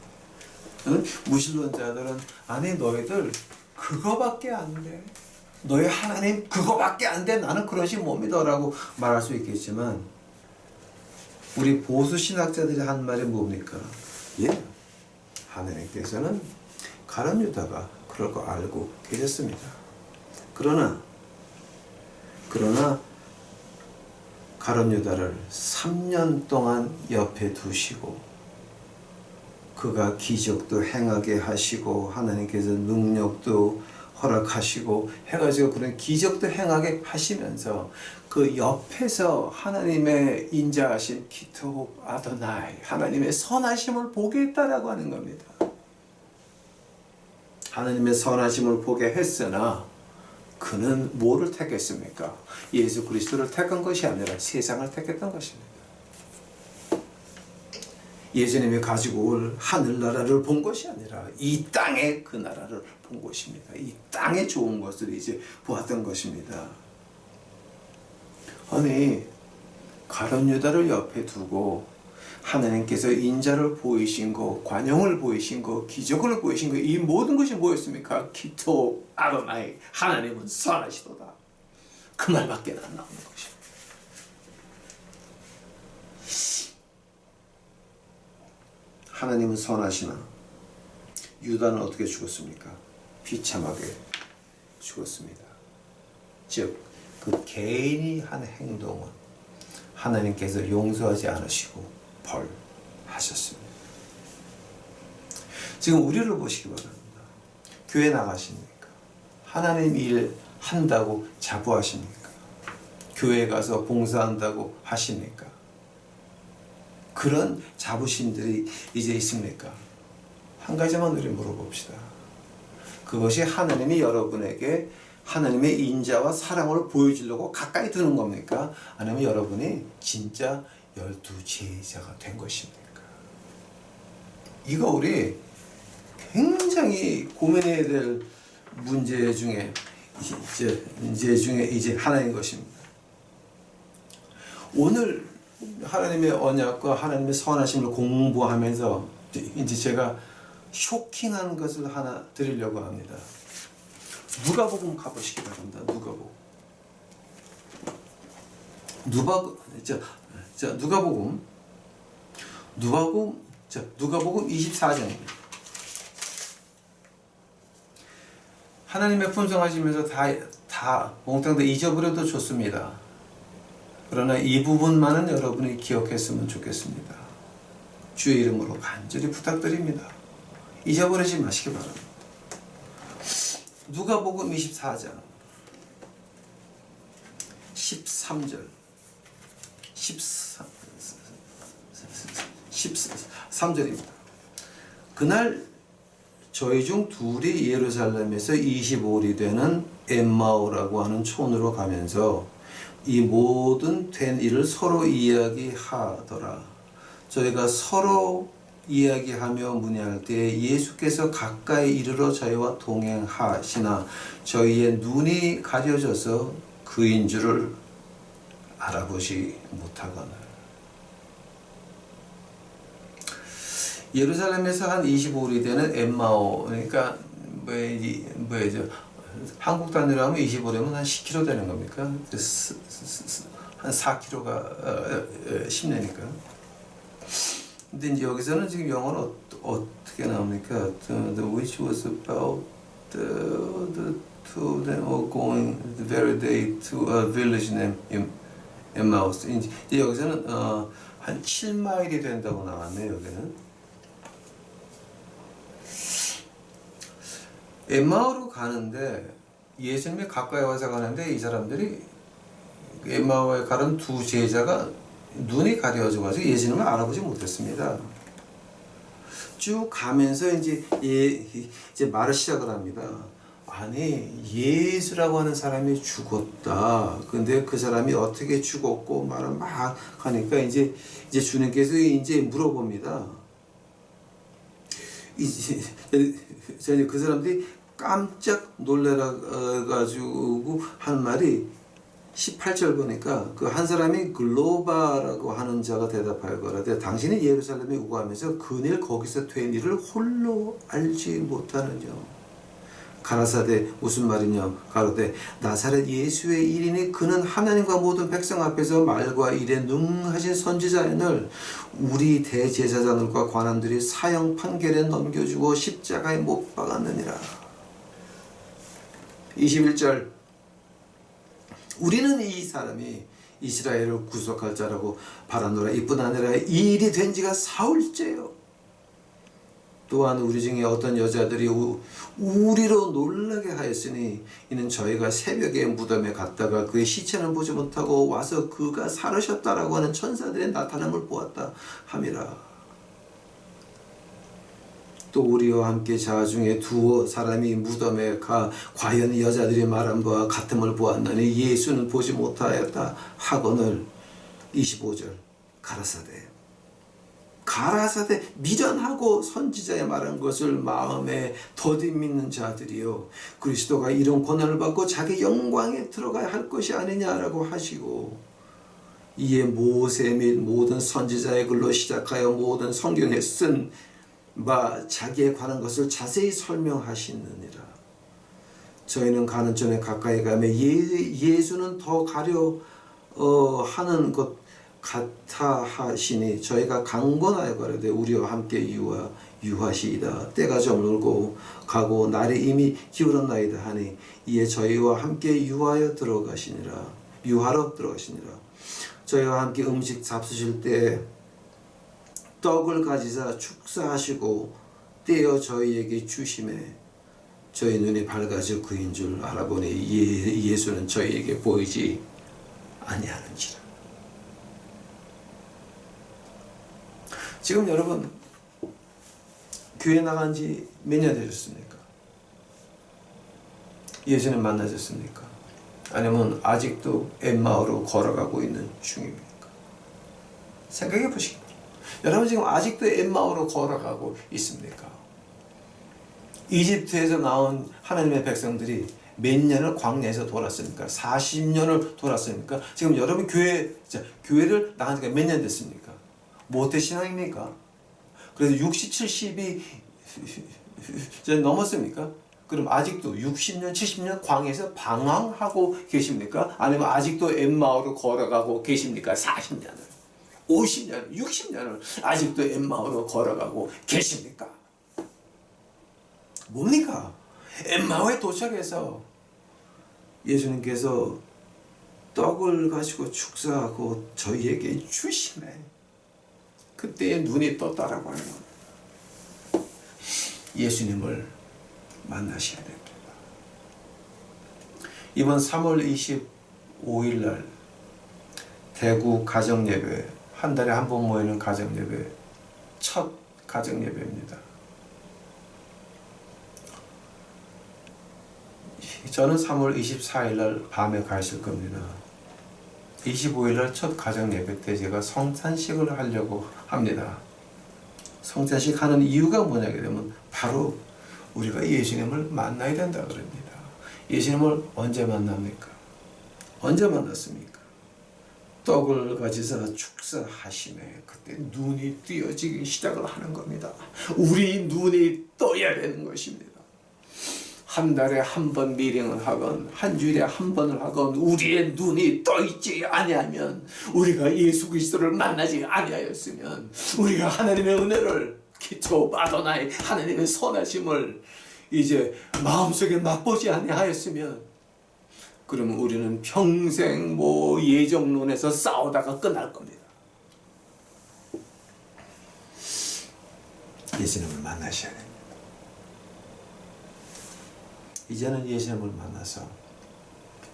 S1: 응? 무신론자들은 아니 너희들 그거밖에 안 돼. 너희 하나님 그거밖에 안 돼. 나는 그런 식 못 믿어라고 말할 수 있겠지만 우리 보수 신학자들이 한 말이 뭡니까? 예, 하나님께서는 가룟 유다가 그럴 거 알고 계셨습니다. 그러나 가룟 유다를 3년 동안 옆에 두시고 그가 기적도 행하게 하시고 하나님께서 능력도 허락하시고 해가지고 그런 기적도 행하게 하시면서 그 옆에서 하나님의 인자하신 기토 아도나이 하나님의 선하심을 보게 했다라고 하는 겁니다. 하나님의 선하심을 보게 했으나 그는 뭐를 택했습니까? 예수 그리스도를 택한 것이 아니라 세상을 택했던 것입니다. 예수님이 가지고 올 하늘나라를 본 것이 아니라 이 땅의 그 나라를 본 것입니다. 이 땅의 좋은 것을 이제 보았던 것입니다. 아니 가룟 유다를 옆에 두고 하나님께서 인자를 보이신 거, 관용을 보이신 거, 기적을 보이신 거, 이 모든 것이 뭐였습니까? 기토 아도나이 하나님은 선하시도다. 그 말밖에 안 나오는 것입니다. 하나님은 선하시나 유다는 어떻게 죽었습니까? 비참하게 죽었습니다. 즉, 그 개인이 한 행동은 하나님께서 용서하지 않으시고 벌하셨습니다. 지금 우리를 보시기 바랍니다. 교회 나가십니까? 하나님 일 한다고 자부하십니까? 교회 가서 봉사한다고 하십니까? 그런 자부심들이 이제 있습니까? 한 가지만 우리 물어봅시다. 그것이 하나님이 여러분에게 하나님의 인자와 사랑을 보여주려고 가까이 드는 겁니까? 아니면 여러분이 진짜 12제자가 된 것입니까? 이거 우리 굉장히 고민해야 될 문제 중에 이제 하나인 것입니다. 오늘 하나님의 언약과 하나님의 선하심을 공부하면서 이제 제가 쇼킹한 것을 하나 드리려고 합니다. 누가복음 가보시기 바랍니다. 누가복음 24장입니다. 하나님의 품성하시면서 다 몽땅 다 잊어버려도 좋습니다. 그러나 이 부분만은 여러분이 기억했으면 좋겠습니다. 주의 이름으로 간절히 부탁드립니다. 잊어버리지 마시기 바랍니다. 누가복음 24장 13절 13절입니다. 그날 저희 중 둘이 예루살렘에서 25里되는 엠마오라고 하는 촌으로 가면서 이 모든 된 일을 서로 이야기하더라. 저희가 서로 이야기하며 문의할 때 예수께서 가까이 이르러 저희와 동행하시나 저희의 눈이 가려져서 그인 줄을 알아보지 못하거늘. 예루살렘에서 한 25里되는 엠마오, 그러니까 뭐죠? 한국 단위로 하면 25lem은 한 10km 되는 겁니까? 한 4km가 10내니까. 근데 이제 여기서는 지금 영어는 어떻게 나옵니까? The which was about the two of them were going the very day to a village named Emmaus. 이제 여기서는 한 7마일이 된다고 나왔네요. 여기는. 엠마오로 가는데 예수님이 가까이 와서 가는데 이 사람들이 엠마오에 가는 두 제자가 눈이 가려져 가지고 예수님을 알아보지 못했습니다. 쭉 가면서 이제 말을 시작을 합니다. 아니, 예수라고 하는 사람이 죽었다. 근데 그 사람이 어떻게 죽었고 말을 막 하니까 이제 주님께서 이제 물어봅니다. 이제 그 사람들이 깜짝 놀래라 가지고 한 말이 18절 보니까 그 한 사람이 글로바라고 하는 자가 대답하여 가라되 당신이 예루살렘에 오고 하면서 그늘 거기서 된 일을 홀로 알지 못하느냐. 가라사대 무슨 말이냐. 가로되 나사렛 예수의 일이니 그는 하나님과 모든 백성 앞에서 말과 일에 능하신 선지자인을 우리 대제사장들과 관원들이 사형 판결에 넘겨주고 십자가에 못 박았느니라. 21절 우리는 이 사람이 이스라엘을 구속할 자라고 바라노라. 이뿐 아니라 이 일이 된 지가 사흘째요. 또한 우리 중에 어떤 여자들이 우리로 놀라게 하였으니 이는 저희가 새벽에 무덤에 갔다가 그의 시체는 보지 못하고 와서 그가 살으셨다라고 하는 천사들의 나타남을 보았다 함이라. 또 우리와 함께 자 중에 두어 사람이 무덤에 가 과연 여자들이 말한 바와 같음을 보았나니 예수는 보지 못하였다 하거늘. 25절 가라사대 미련하고 선지자의 말한 것을 마음에 더디 믿는 자들이요 그리스도가 이런 고난을 받고 자기 영광에 들어가야 할 것이 아니냐라고 하시고 이에 모세 및 모든 선지자의 글로 시작하여 모든 성경에 쓴 바 자기에 관한 것을 자세히 설명하시느니라. 저희는 가는 전에 가까이 가며 예수는 더 가려 하는 것 같아 하시니 저희가 강권하여 가려되 우리와 함께 유하시이다. 때가 저물고 가고 날이 이미 기울었나이다 하니 이에 저희와 함께 유하러 들어가시니라. 저희와 함께 음식 잡수실 때 떡을 가지사 축사하시고 떼어 저희에게 주심에 저희 눈이 밝아져 그인 줄 알아보니 예수는 저희에게 보이지 아니하는지라. 지금 여러분 교회 나간 지 몇 년 되셨습니까? 예수님 만나셨습니까? 아니면 아직도 엠마오로 걸어가고 있는 중입니까? 생각해 보시기 바랍니다. 여러분 지금 아직도 엠마오로 걸어가고 있습니까? 이집트에서 나온 하나님의 백성들이 몇 년을 광야에서 돌았습니까? 40년을 돌았습니까? 지금 여러분 교회를 나간 지가 몇 년 됐습니까? 모태신앙입니까? 그래서 60, 70이 넘었습니까? 그럼 아직도 60년, 70년 광야에서 방황하고 계십니까? 아니면 아직도 엠마오로 걸어가고 계십니까? 40년을, 50년, 60년을 아직도 엠마오로 걸어가고 계십니까? 뭡니까? 엠마오에 도착해서 예수님께서 떡을 가지고 축사하고 저희에게 주시네. 그때 눈이 떴다라고 해요. 예수님을 만나셔야 됩니다. 이번 3월 25일 날 대구 가정예배, 한 달에 한 번 모이는 가정예배, 첫 가정예배입니다. 저는 3월 24일 날 밤에 가 있을 겁니다. 25일 날 첫 가정예배 때 제가 성찬식을 하려고 합니다. 성찬식 하는 이유가 뭐냐게 되면 바로 우리가 예수님을 만나야 된다 그럽니다. 예수님을 언제 만납니까? 언제 만났습니까? 떡을 가지사 축사하심에 그때 눈이 뜨여지기 시작을 하는 겁니다. 우리 눈이 떠야 되는 것입니다. 한 달에 한 번 미팅을 하건 한 주일에 한 번을 하건 우리의 눈이 떠있지 아니하면, 우리가 예수 그리스도를 만나지 아니하였으면, 우리가 하나님의 은혜를 기초 아도나이 하나님의 선하심을 이제 마음속에 맛보지 아니하였으면, 그러면 우리는 평생 예정론에서 싸우다가 끝날 겁니다. 예수님을 만나셔야 됩니다. 이제는 예수님을 만나서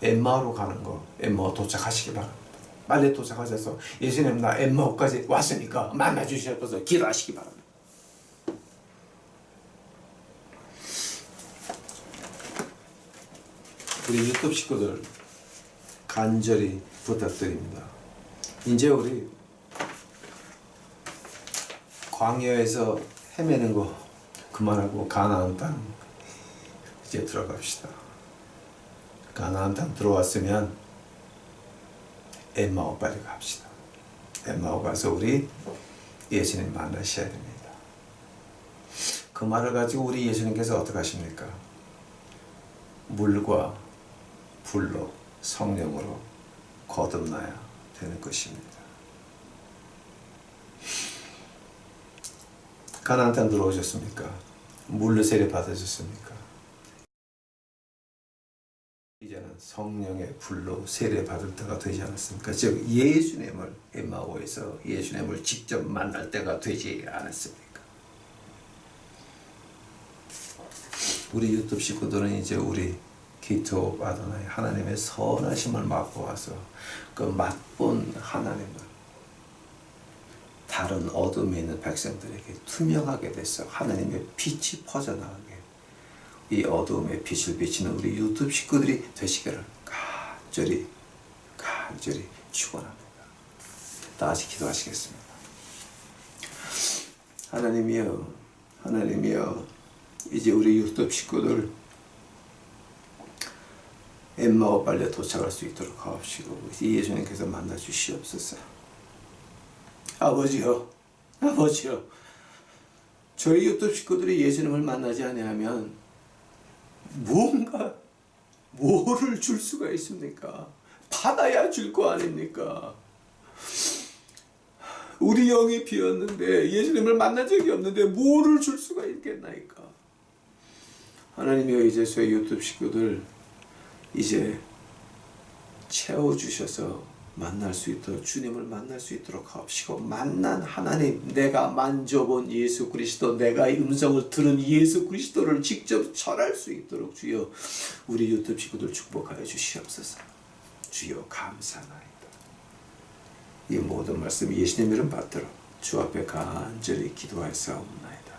S1: 엠마오로 가는 거, 엠마오 도착하시기 바랍니다. 빨리 도착하셔서 예수님 나 엠마오까지 왔으니까 만나주셔서 기도하시기 바랍니다. 우리 유튜브 식구들 간절히 부탁드립니다. 이제 우리 광야에서 헤매는 거 그만하고 가나안 땅 이제 들어갑시다. 가나안 땅 들어왔으면 엠마오 빨리 갑시다. 엠마오 가서 우리 예수님 만나셔야 됩니다. 그 말을 가지고 우리 예수님께서 어떻게 하십니까? 물과 불로 성령으로 거듭나야 되는 것입니다. 가나안 땅 들어오셨습니까? 물로 세례 받으셨습니까? 이제는 성령의 불로 세례 받을 때가 되지 않았습니까? 즉 예수님을 엠마오에서 예수님을 직접 만날 때가 되지 않았습니까? 우리 유튜브 식구들은 이제 우리 기토 아도나이 하나님의 선하심을 맛보아서 그 맛본 하나님을 다른 어둠에 있는 백성들에게 투명하게 돼서 하나님의 빛이 퍼져나가게 이 어둠의 빛을 비치는 우리 유튜브 식구들이 되시기를 간절히 축원합니다. 다 같이 기도하시겠습니다. 하나님이여 이제 우리 유튜브 식구들 엠마오 빨리 도착할 수 있도록 하옵시고 예수님께서 만나 주시옵소서. 아버지요 저희 유튜브 식구들이 예수님을 만나지 아니하면 뭐를 줄 수가 있습니까? 받아야 줄 거 아닙니까? 우리 영이 비었는데 예수님을 만난 적이 없는데 뭐를 줄 수가 있겠나이까? 하나님이여 이제 저희 유튜브 식구들 이제 채워주셔서 만날 수 있도록 주님을 만날 수 있도록 하옵시고 만난 하나님 내가 만져본 예수 그리스도 내가 음성을 들은 예수 그리스도를 직접 절할 수 있도록 주여 우리 유튜브 식구들 축복하여 주시옵소서. 주여 감사나이다. 이 모든 말씀 예수님 이름 받들어 주 앞에 간절히 기도하였사옵나이다.